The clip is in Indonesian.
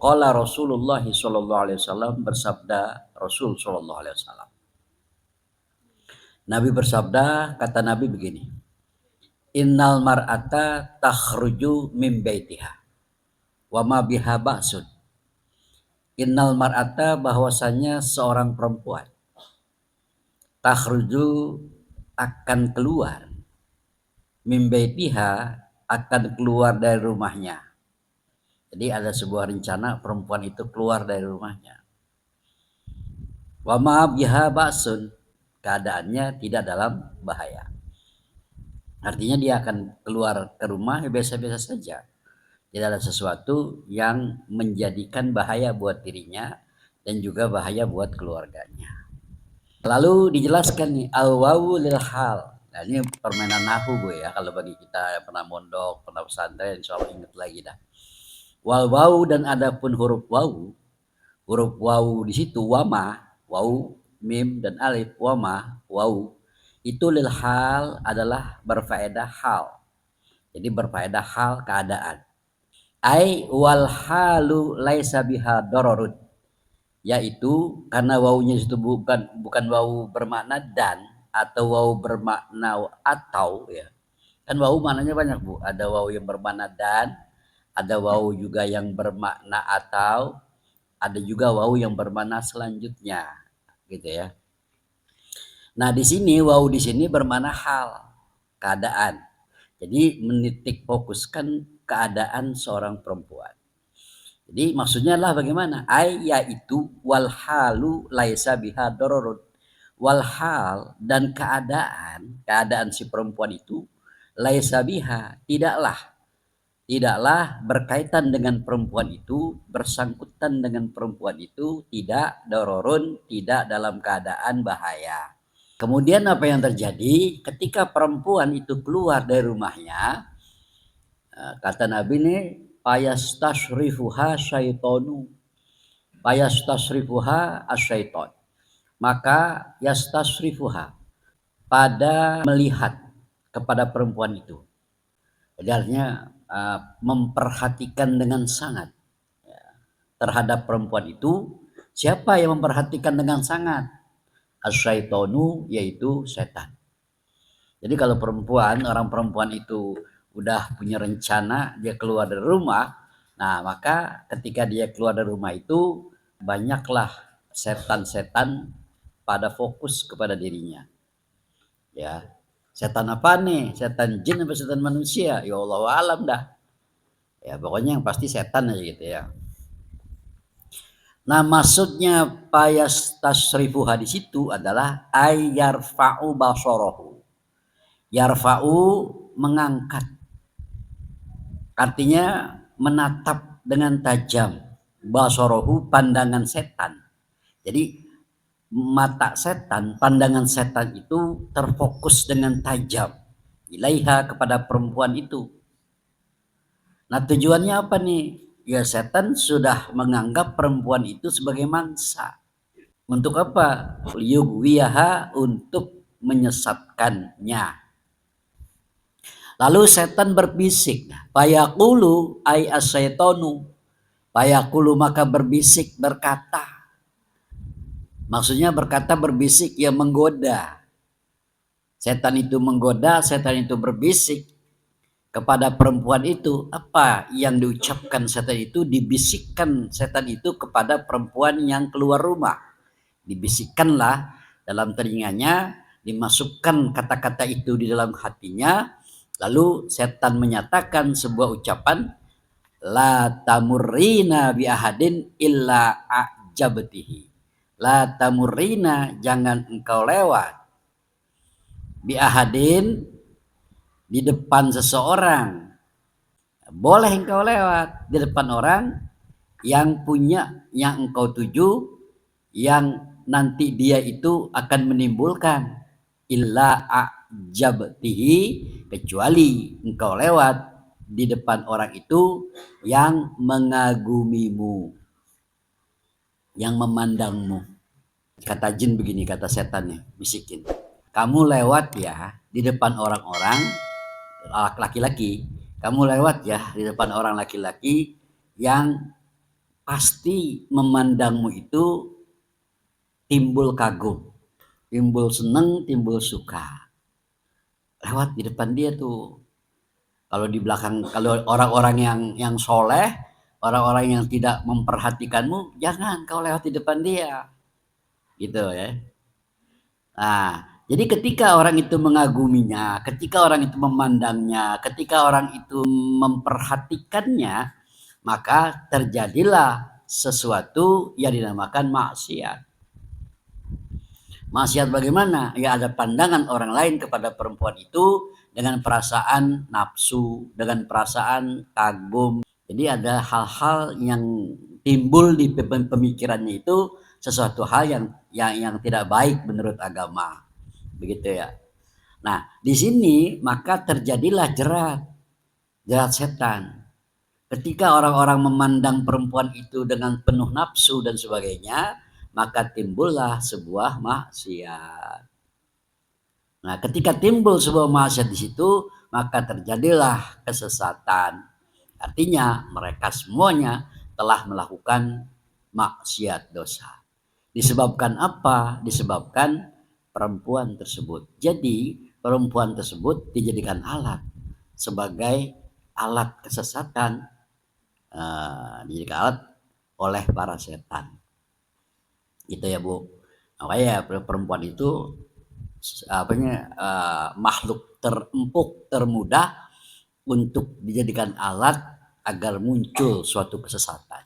Qala Rasulullah sallallahu alaihi wasallam, bersabda Rasul sallallahu alaihi wasallam. Nabi bersabda, kata Nabi begini. Innal mar'ata takhruju min baitiha wa ma biha ba'sun. Innal mar'ata, bahwasanya seorang perempuan, takhruju akan keluar, min baitiha akan keluar dari rumahnya. Jadi ada sebuah rencana perempuan itu keluar dari rumahnya. Wa ma biha ba'sun, keadaannya tidak dalam bahaya. Artinya dia akan keluar ke rumah biasa-biasa saja. Tidak ada sesuatu yang menjadikan bahaya buat dirinya dan juga bahaya buat keluarganya. Lalu dijelaskan nih al-wawu lil hal. Nah, ini permainan nahu gue ya, kalau bagi kita yang pernah mondok, pernah pesantren, insyaallah ingat lagi dah. Wal wawu, dan adapun huruf wawu di situ wama, wawu, mim dan alif, wama, wawu itu lil hal adalah berfaedah hal. Jadi berfaedah hal, keadaan. Ai wal halu laisa biha dararun, yaitu karena wawunya itu bukan wawu bermakna dan atau wawu bermakna atau ya. Kan wawu maknanya banyak, Bu. Ada wawu yang bermakna dan, ada wawu juga yang bermakna atau, ada juga wawu yang bermakna selanjutnya, gitu ya. Nah, di sini wawu di sini bermakna hal, keadaan. Jadi menitik fokuskan keadaan seorang perempuan. Jadi maksudnya adalah bagaimana? Yaitu wal halu laisa biha dararun. Wal hal, dan keadaan si perempuan itu laisa biha, tidaklah berkaitan dengan perempuan itu, bersangkutan dengan perempuan itu, tidak dararun, tidak dalam keadaan bahaya. Kemudian apa yang terjadi ketika perempuan itu keluar dari rumahnya? Kata Nabi nih, payastashrifuha syaitonu, payastashrifuha asyaiton. Maka yastashrifuha, pada melihat kepada perempuan itu. Jadi artinya memperhatikan dengan sangat terhadap perempuan itu. Siapa yang memperhatikan dengan sangat? Asyaitonu, yaitu setan. Jadi kalau orang perempuan itu udah punya rencana dia keluar dari rumah, nah maka ketika dia keluar dari rumah itu banyaklah setan-setan pada fokus kepada dirinya. Ya, setan apa nih? Setan jin atau setan manusia? Ya Allah alam dah. Ya pokoknya yang pasti setan aja gitu ya. Nah, maksudnya payas tasrifuha di situ adalah ayyarfa'u basarahu. Yarfa'u, mengangkat. Artinya menatap dengan tajam. Basarahu, pandangan setan. Jadi mata setan, pandangan setan itu terfokus dengan tajam ilaiha, kepada perempuan itu. Nah, tujuannya apa nih? Ya, setan sudah menganggap perempuan itu sebagai mangsa. Untuk apa? Liyugwiyaha, untuk menyesatkannya. Lalu setan berbisik. Fayaqulu ay asyaitonu. Fayaqulu, maka berbisik, berkata. Maksudnya berkata, berbisik, yang menggoda. Setan itu menggoda, setan itu berbisik kepada perempuan itu. Apa yang diucapkan setan itu? Dibisikkan setan itu kepada perempuan yang keluar rumah. Dibisikkanlah dalam telinganya, dimasukkan kata-kata itu di dalam hatinya. Lalu setan menyatakan sebuah ucapan, la tamurrina bi ahadin illa a'jabtihi. La tamurrina, jangan engkau lewat, bi ahadin, di depan seseorang. Boleh engkau lewat di depan orang yang punya, yang engkau tuju, yang nanti dia itu akan menimbulkan, illa a'jabtihi, kecuali engkau lewat di depan orang itu yang mengagumimu, yang memandangmu. Kata jin begini, kata setannya, bisikin, kamu lewat ya di depan orang-orang laki-laki, kamu lewat ya di depan orang laki-laki yang pasti memandangmu itu timbul kagum, timbul seneng, timbul suka. Lewat di depan dia tuh. Kalau di belakang, kalau orang-orang yang soleh, orang-orang yang tidak memperhatikanmu, jangan kau lewat di depan dia, gitu ya. Nah, jadi ketika orang itu mengaguminya, ketika orang itu memandangnya, ketika orang itu memperhatikannya, maka terjadilah sesuatu yang dinamakan maksiat. Maksiat bagaimana? Ya ada pandangan orang lain kepada perempuan itu dengan perasaan nafsu, dengan perasaan kagum. Jadi ada hal-hal yang timbul di pemikirannya itu sesuatu hal yang tidak baik menurut agama. Begitu ya. Nah, di sini maka terjadilah jerat setan. Ketika orang-orang memandang perempuan itu dengan penuh nafsu dan sebagainya, maka timbullah sebuah maksiat. Nah, ketika timbul sebuah maksiat di situ, maka terjadilah kesesatan. Artinya mereka semuanya telah melakukan maksiat dosa. Disebabkan apa? Disebabkan perempuan tersebut. Jadi perempuan tersebut dijadikan alat sebagai alat kesesatan, dijadikan alat oleh para setan. Itu ya Bu. Makanya perempuan itu makhluk terempuk, termudah untuk dijadikan alat agar muncul suatu kesesatan.